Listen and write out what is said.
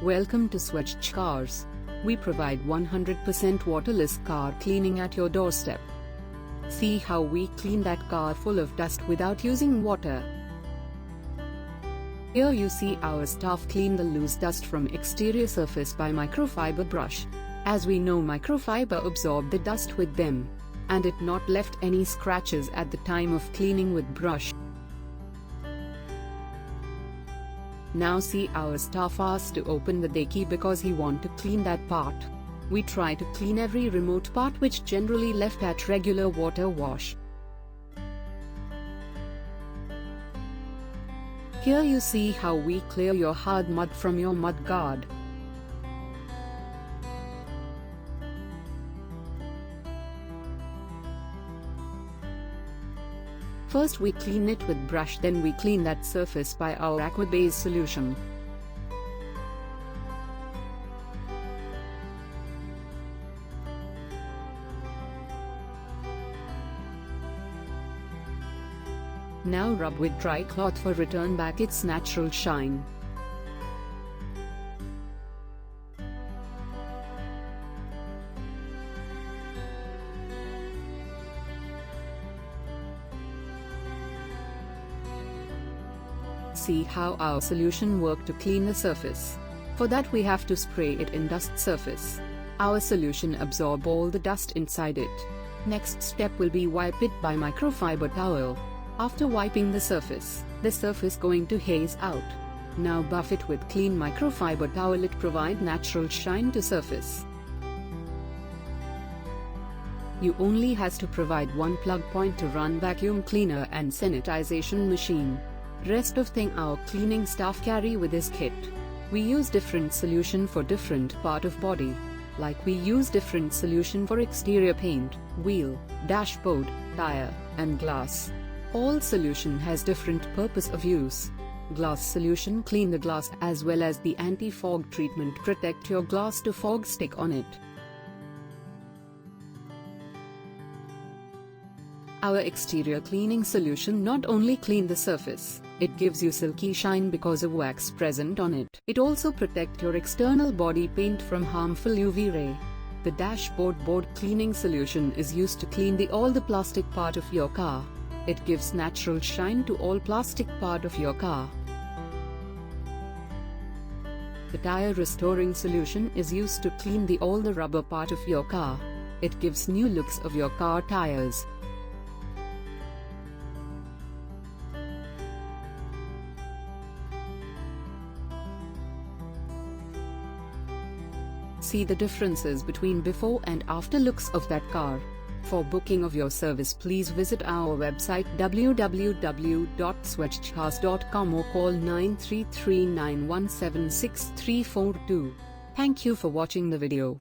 Welcome to Swachh Cars. We provide 100% waterless car cleaning at your doorstep. See how we clean that car full of dust without using water. Here you see our staff clean the loose dust from exterior surface by microfiber brush. As we know, microfiber absorb the dust with them, and it not left any scratches at the time of cleaning with brush. Now see our staff asked to open the decky because he want to clean that part. We try to clean every remote part which generally left at regular water wash. Here you see how we clear your hard mud from your mud guard. First we clean it with brush, then we clean that surface by our aqua-based solution. Now rub with dry cloth for return back its natural shine. See how our solution work to clean the surface. For that we have to spray it in dust surface. Our solution absorb all the dust inside it. Next step will be wipe it by microfiber towel. After wiping the surface going to haze out. Now buff it with clean microfiber towel, it provide natural shine to surface. You only has to provide one plug point to run vacuum cleaner and sanitization machine. Rest of thing our cleaning staff carry with this kit. We use different solution for different part of body. Like we use different solution for exterior paint, wheel, dashboard, tire, and glass. All solution has different purpose of use. Glass solution clean the glass as well as the anti-fog treatment protect your glass to fog stick on it. Our exterior cleaning solution not only clean the surface, it gives you silky shine because of wax present on it. It also protect your external body paint from harmful UV ray. The dashboard board cleaning solution is used to clean all the plastic part of your car. It gives natural shine to all plastic part of your car. The tire restoring solution is used to clean all the rubber part of your car. It gives new looks of your car tires. See the differences between before and after looks of that car. For booking of your service, please visit our website www.swachhcars.com or call 933 917 6342. Thank you for watching the video.